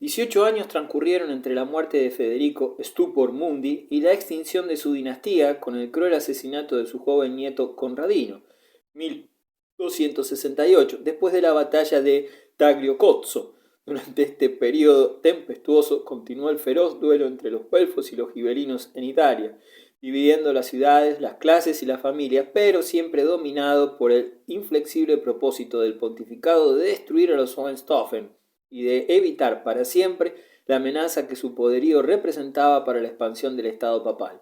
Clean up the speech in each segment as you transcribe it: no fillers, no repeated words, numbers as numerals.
18 años transcurrieron entre la muerte de Federico Stupor Mundi y la extinción de su dinastía con el cruel asesinato de su joven nieto Conradino, 1268, después de la batalla de Tagliacozzo. Durante este periodo tempestuoso continuó el feroz duelo entre los güelfos y los gibelinos en Italia, dividiendo las ciudades, las clases y las familias, pero siempre dominado por el inflexible propósito del pontificado de destruir a los Hohenstaufen y de evitar para siempre la amenaza que su poderío representaba para la expansión del Estado papal.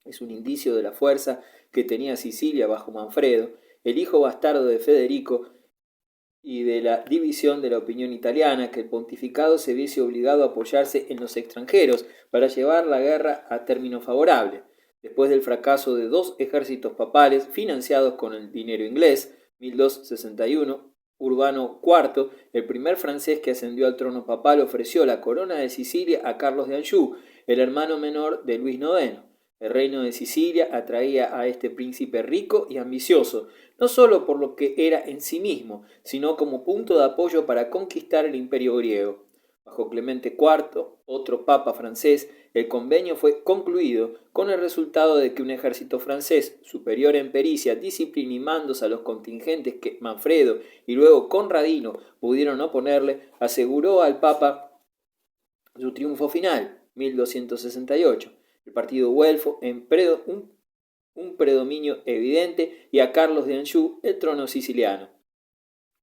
Es un indicio de la fuerza que tenía Sicilia bajo Manfredo, el hijo bastardo de Federico, y de la división de la opinión italiana, que el pontificado se viese obligado a apoyarse en los extranjeros para llevar la guerra a término favorable. Después del fracaso de dos ejércitos papales financiados con el dinero inglés, 1261, Urbano IV, el primer francés que ascendió al trono papal, ofreció la corona de Sicilia a Carlos de Anjou, el hermano menor de Luis IX. El reino de Sicilia atraía a este príncipe rico y ambicioso, no solo por lo que era en sí mismo, sino como punto de apoyo para conquistar el imperio griego. Bajo Clemente IV, otro papa francés, el convenio fue concluido con el resultado de que un ejército francés, superior en pericia, disciplina y mandos a los contingentes que Manfredo y luego Conradino pudieron oponerle, aseguró al papa su triunfo final, 1268. El partido güelfo en un predominio evidente y a Carlos de Anjou el trono siciliano.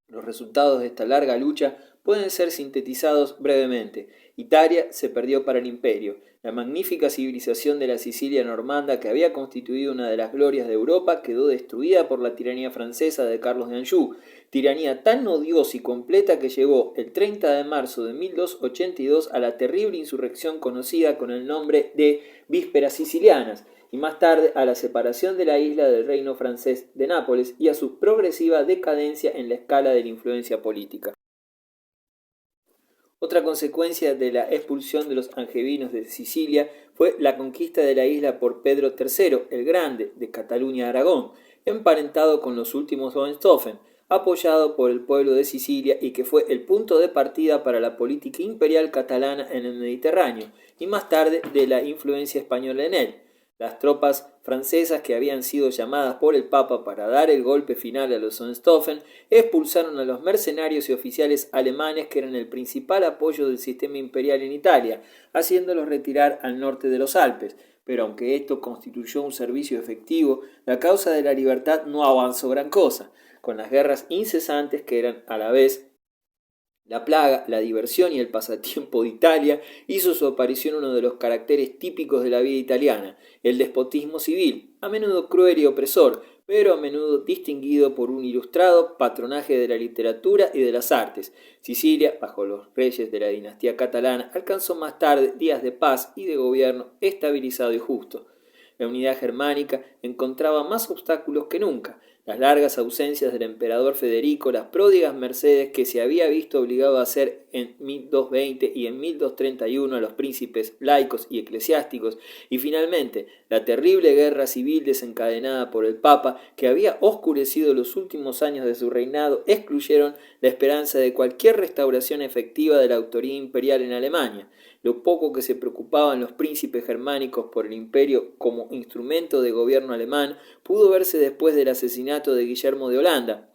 Los resultados de esta larga lucha pueden ser sintetizados brevemente. Italia se perdió para el imperio. La magnífica civilización de la Sicilia normanda, que había constituido una de las glorias de Europa, quedó destruida por la tiranía francesa de Carlos de Anjou, tiranía tan odiosa y completa que llegó el 30 de marzo de 1282 a la terrible insurrección conocida con el nombre de Vísperas Sicilianas, y más tarde a la separación de la isla del reino francés de Nápoles y a su progresiva decadencia en la escala de la influencia política. Otra consecuencia de la expulsión de los angevinos de Sicilia fue la conquista de la isla por Pedro III el Grande de Cataluña-Aragón, emparentado con los últimos Hohenstaufen, apoyado por el pueblo de Sicilia y que fue el punto de partida para la política imperial catalana en el Mediterráneo y más tarde de la influencia española en él. Las tropas francesas, que habían sido llamadas por el Papa para dar el golpe final a los Hohenstaufen, expulsaron a los mercenarios y oficiales alemanes que eran el principal apoyo del sistema imperial en Italia, haciéndolos retirar al norte de los Alpes. Pero aunque esto constituyó un servicio efectivo, la causa de la libertad no avanzó gran cosa, con las guerras incesantes que eran a la vez la plaga, la diversión y el pasatiempo de Italia, hizo su aparición uno de los caracteres típicos de la vida italiana, el despotismo civil, a menudo cruel y opresor, pero a menudo distinguido por un ilustrado patronaje de la literatura y de las artes. Sicilia, bajo los reyes de la dinastía catalana, alcanzó más tarde días de paz y de gobierno estabilizado y justo. La unidad germánica encontraba más obstáculos que nunca. Las largas ausencias del emperador Federico, las pródigas mercedes que se había visto obligado a hacer en 1220 y en 1231 a los príncipes laicos y eclesiásticos, y finalmente la terrible guerra civil desencadenada por el Papa, que había oscurecido los últimos años de su reinado, excluyeron la esperanza de cualquier restauración efectiva de la autoridad imperial en Alemania. Lo poco que se preocupaban los príncipes germánicos por el imperio como instrumento de gobierno alemán pudo verse después del asesinato de Guillermo de Holanda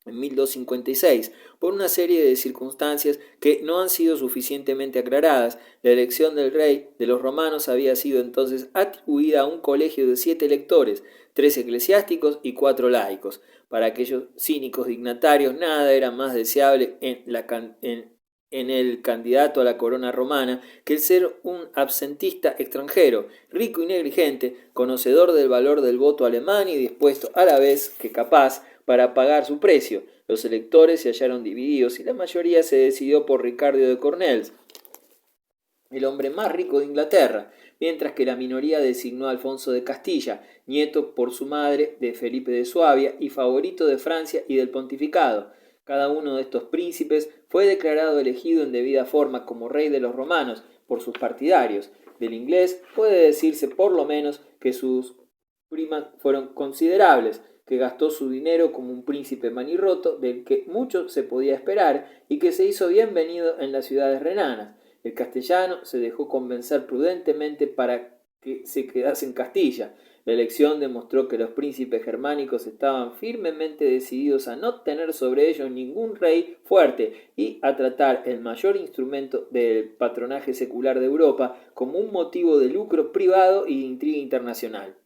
en 1256, por una serie de circunstancias que no han sido suficientemente aclaradas. La elección del rey de los romanos había sido entonces atribuida a un colegio de 7 electores, 3 eclesiásticos y 4 laicos. Para aquellos cínicos dignatarios nada era más deseable en el candidato a la corona romana que el ser un absentista extranjero, rico y negligente, conocedor del valor del voto alemán y dispuesto a la vez que capaz para pagar su precio. Los electores se hallaron divididos y la mayoría se decidió por Ricardo de Cornels, el hombre más rico de Inglaterra, mientras que la minoría designó a Alfonso de Castilla, nieto por su madre de Felipe de Suabia y favorito de Francia y del pontificado. Cada uno de estos príncipes fue declarado elegido en debida forma como rey de los romanos por sus partidarios. Del inglés puede decirse por lo menos que sus primas fueron considerables, que gastó su dinero como un príncipe manirroto del que mucho se podía esperar y que se hizo bienvenido en las ciudades renanas. El castellano se dejó convencer prudentemente para que se quedase en Castilla. La elección demostró que los príncipes germánicos estaban firmemente decididos a no tener sobre ellos ningún rey fuerte y a tratar el mayor instrumento del patronaje secular de Europa como un motivo de lucro privado y de intriga internacional.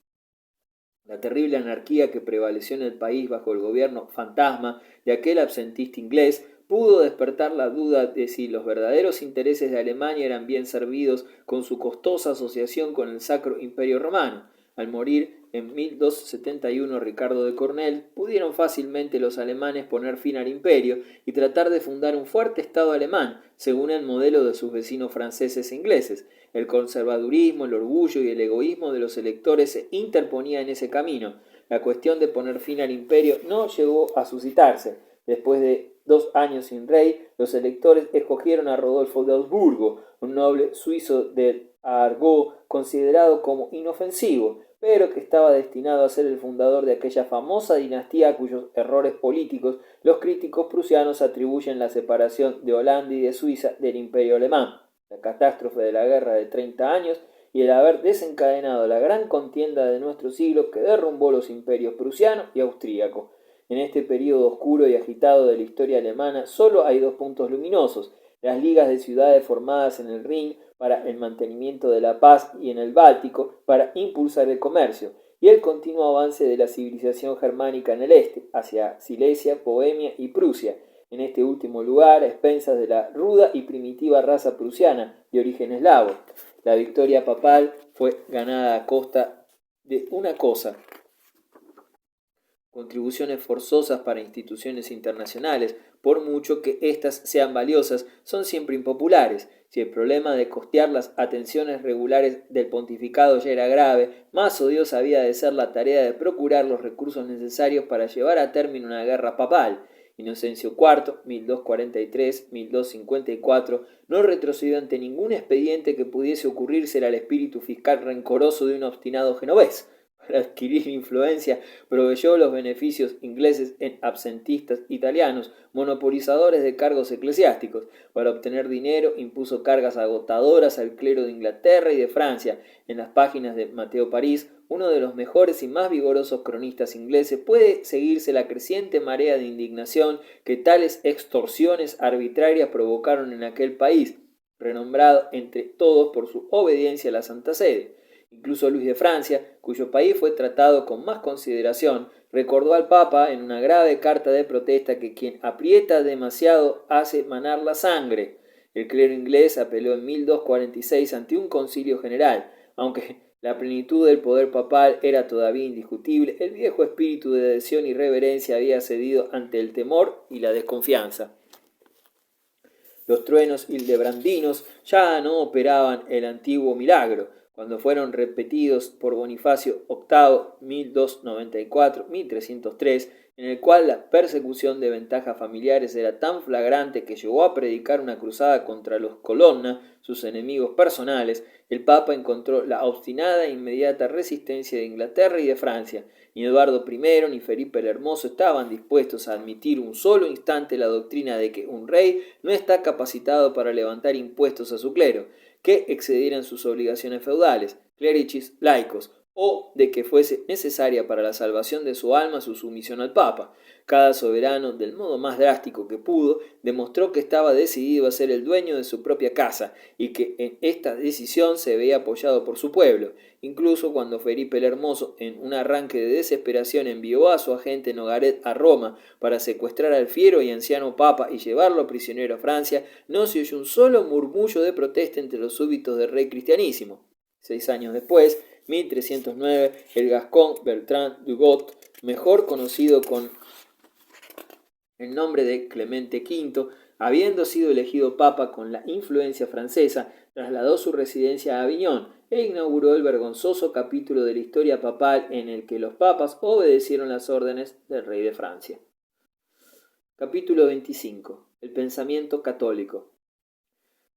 La terrible anarquía que prevaleció en el país bajo el gobierno fantasma de aquel absentista inglés pudo despertar la duda de si los verdaderos intereses de Alemania eran bien servidos con su costosa asociación con el Sacro Imperio Romano. Al morir en 1271 Ricardo de Cornell, pudieron fácilmente los alemanes poner fin al imperio y tratar de fundar un fuerte Estado alemán, según el modelo de sus vecinos franceses e ingleses. El conservadurismo, el orgullo y el egoísmo de los electores se interponía en ese camino. La cuestión de poner fin al imperio no llegó a suscitarse. Después de 2 años sin rey, los electores escogieron a Rodolfo de Habsburgo, un noble suizo del Argó considerado como inofensivo, pero que estaba destinado a ser el fundador de aquella famosa dinastía a cuyos errores políticos los críticos prusianos atribuyen la separación de Holanda y de Suiza del imperio alemán, la catástrofe de la guerra de 30 años y el haber desencadenado la gran contienda de nuestro siglo que derrumbó los imperios prusiano y austríaco. En este periodo oscuro y agitado de la historia alemana solo hay 2 puntos luminosos: las ligas de ciudades formadas en el Rin para el mantenimiento de la paz y en el Báltico para impulsar el comercio, y el continuo avance de la civilización germánica en el este, hacia Silesia, Bohemia y Prusia, en este último lugar a expensas de la ruda y primitiva raza prusiana de origen eslavo. La victoria papal fue ganada a costa de una cosa: contribuciones forzosas para instituciones internacionales, por mucho que éstas sean valiosas, son siempre impopulares. Si el problema de costear las atenciones regulares del pontificado ya era grave, más odiosa había de ser la tarea de procurar los recursos necesarios para llevar a término una guerra papal. Inocencio IV, 1243-1254, no retrocedió ante ningún expediente que pudiese ocurrirse al espíritu fiscal rencoroso de un obstinado genovés. Para adquirir influencia, proveyó los beneficios ingleses en absentistas italianos, monopolizadores de cargos eclesiásticos. Para obtener dinero, impuso cargas agotadoras al clero de Inglaterra y de Francia. En las páginas de Mateo París, uno de los mejores y más vigorosos cronistas ingleses, puede seguirse la creciente marea de indignación que tales extorsiones arbitrarias provocaron en aquel país, renombrado entre todos por su obediencia a la Santa Sede. Incluso Luis de Francia, cuyo país fue tratado con más consideración, recordó al Papa en una grave carta de protesta que quien aprieta demasiado hace manar la sangre. El clero inglés apeló en 1246 ante un concilio general. Aunque la plenitud del poder papal era todavía indiscutible, el viejo espíritu de adhesión y reverencia había cedido ante el temor y la desconfianza. Los truenos hildebrandinos ya no operaban el antiguo milagro. Cuando fueron repetidos por Bonifacio VIII, 1294-1303, en el cual la persecución de ventajas familiares era tan flagrante que llegó a predicar una cruzada contra los Colonna, sus enemigos personales, el Papa encontró la obstinada e inmediata resistencia de Inglaterra y de Francia. Ni Eduardo I ni Felipe el Hermoso estaban dispuestos a admitir un solo instante la doctrina de que un rey no está capacitado para levantar impuestos a su clero, que excedieran sus obligaciones feudales, clericis laicos, o de que fuese necesaria para la salvación de su alma su sumisión al Papa. Cada soberano, del modo más drástico que pudo, demostró que estaba decidido a ser el dueño de su propia casa y que en esta decisión se veía apoyado por su pueblo. Incluso cuando Felipe el Hermoso, en un arranque de desesperación, envió a su agente Nogaret a Roma para secuestrar al fiero y anciano Papa y llevarlo prisionero a Francia, no se oyó un solo murmullo de protesta entre los súbditos del rey cristianísimo. 6 años después, 1309, el gascón Bertrand de Got, mejor conocido con el nombre de Clemente V, habiendo sido elegido papa con la influencia francesa, trasladó su residencia a Aviñón e inauguró el vergonzoso capítulo de la historia papal en el que los papas obedecieron las órdenes del rey de Francia. Capítulo 25. El pensamiento católico.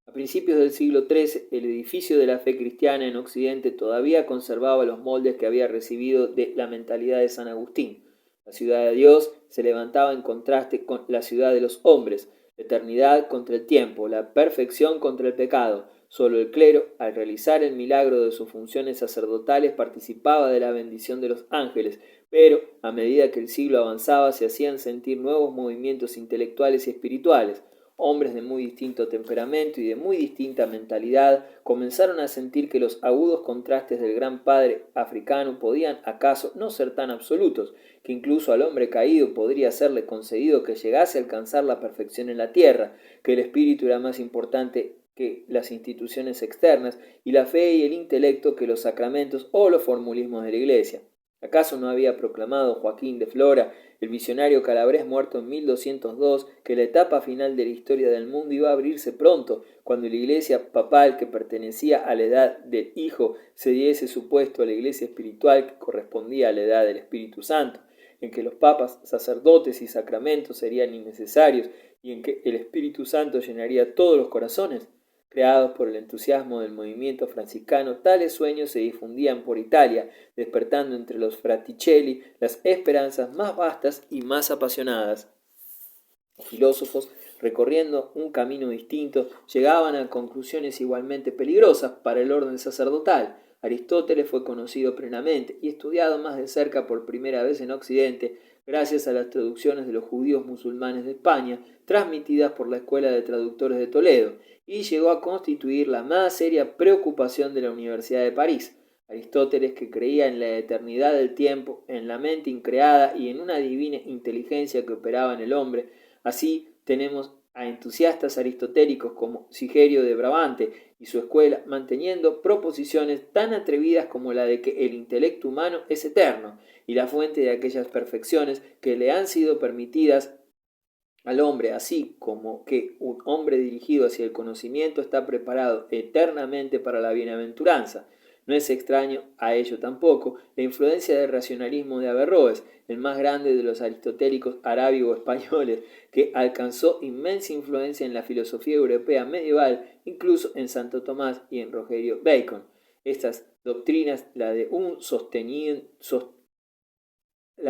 A principios del siglo XIII, el edificio de la fe cristiana en Occidente todavía conservaba los moldes que había recibido de la mentalidad de San Agustín. La ciudad de Dios se levantaba en contraste con la ciudad de los hombres, la eternidad contra el tiempo, la perfección contra el pecado. Solo el clero, al realizar el milagro de sus funciones sacerdotales, participaba de la bendición de los ángeles, pero a medida que el siglo avanzaba se hacían sentir nuevos movimientos intelectuales y espirituales. Hombres de muy distinto temperamento y de muy distinta mentalidad comenzaron a sentir que los agudos contrastes del gran padre africano podían acaso no ser tan absolutos, que incluso al hombre caído podría serle concedido que llegase a alcanzar la perfección en la tierra, que el espíritu era más importante que las instituciones externas y la fe y el intelecto que los sacramentos o los formulismos de la Iglesia. ¿Acaso no había proclamado Joaquín de Flora, el visionario calabrés muerto en 1202, que la etapa final de la historia del mundo iba a abrirse pronto, cuando la iglesia papal, que pertenecía a la edad del Hijo, cediese su puesto a la iglesia espiritual que correspondía a la edad del Espíritu Santo, en que los papas, sacerdotes y sacramentos serían innecesarios y en que el Espíritu Santo llenaría todos los corazones? Creados por el entusiasmo del movimiento franciscano, tales sueños se difundían por Italia, despertando entre los fraticelli las esperanzas más vastas y más apasionadas. Los filósofos, recorriendo un camino distinto, llegaban a conclusiones igualmente peligrosas para el orden sacerdotal. Aristóteles fue conocido plenamente y estudiado más de cerca por primera vez en Occidente, gracias a las traducciones de los judíos musulmanes de España, transmitidas por la Escuela de Traductores de Toledo, y llegó a constituir la más seria preocupación de la Universidad de París. Aristóteles, que creía en la eternidad del tiempo, en la mente increada y en una divina inteligencia que operaba en el hombre. Así tenemos a entusiastas aristotélicos como Sigerio de Brabante y su escuela, manteniendo proposiciones tan atrevidas como la de que el intelecto humano es eterno y la fuente de aquellas perfecciones que le han sido permitidas al hombre, así como que un hombre dirigido hacia el conocimiento está preparado eternamente para la bienaventuranza. No es extraño a ello tampoco la influencia del racionalismo de Averroes, el más grande de los aristotélicos arábigo-españoles, que alcanzó inmensa influencia en la filosofía europea medieval, incluso en Santo Tomás y en Rogerio Bacon. Estas doctrinas, la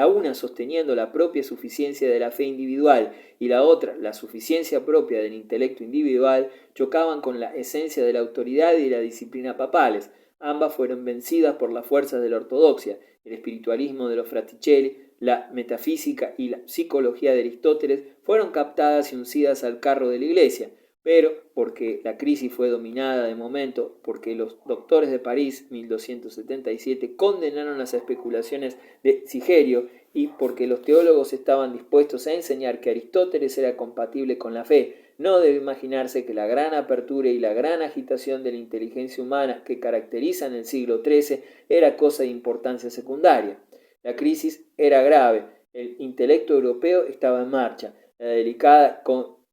una sosteniendo la propia suficiencia de la fe individual y la otra la suficiencia propia del intelecto individual, chocaban con la esencia de la autoridad y la disciplina papales. Ambas fueron vencidas por las fuerzas de la ortodoxia, el espiritualismo de los Fraticelli, la metafísica y la psicología de Aristóteles fueron captadas y uncidas al carro de la Iglesia, pero porque la crisis fue dominada de momento, porque los doctores de París, 1277, condenaron las especulaciones de Sigerio y porque los teólogos estaban dispuestos a enseñar que Aristóteles era compatible con la fe, no debe imaginarse que la gran apertura y la gran agitación de la inteligencia humana que caracterizan el siglo XIII era cosa de importancia secundaria. La crisis era grave, el intelecto europeo estaba en marcha, la delicada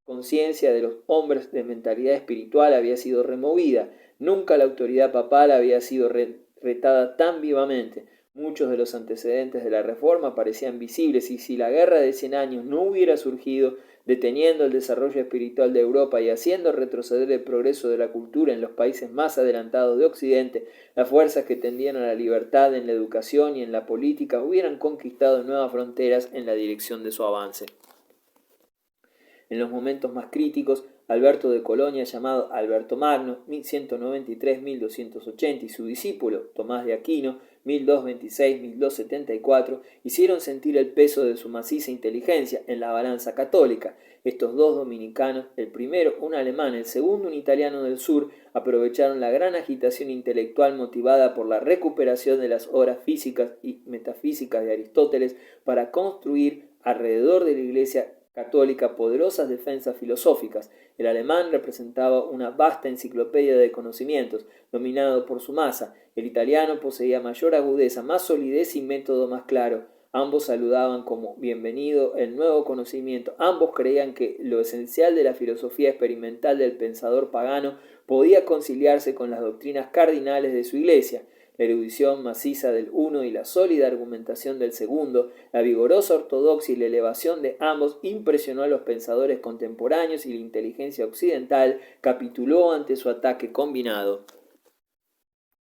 conciencia de los hombres de mentalidad espiritual había sido removida, nunca la autoridad papal había sido retada tan vivamente. Muchos de los antecedentes de la Reforma parecían visibles y si la Guerra de 100 años no hubiera surgido, deteniendo el desarrollo espiritual de Europa y haciendo retroceder el progreso de la cultura en los países más adelantados de Occidente, las fuerzas que tendían a la libertad en la educación y en la política hubieran conquistado nuevas fronteras en la dirección de su avance. En los momentos más críticos, Alberto de Colonia, llamado Alberto Magno, 1193-1280, y su discípulo, Tomás de Aquino, 1226-1274, hicieron sentir el peso de su maciza inteligencia en la balanza católica. Estos dos dominicanos, el primero un alemán, el segundo un italiano del sur, aprovecharon la gran agitación intelectual motivada por la recuperación de las obras físicas y metafísicas de Aristóteles para construir alrededor de la Iglesia católica poderosas defensas filosóficas. El alemán representaba una vasta enciclopedia de conocimientos, dominado por su masa. El italiano poseía mayor agudeza, más solidez y método más claro. Ambos saludaban como bienvenido el nuevo conocimiento. Ambos creían que lo esencial de la filosofía experimental del pensador pagano podía conciliarse con las doctrinas cardinales de su iglesia. La erudición maciza del uno y la sólida argumentación del segundo, la vigorosa ortodoxia y la elevación de ambos impresionó a los pensadores contemporáneos y la inteligencia occidental capituló ante su ataque combinado.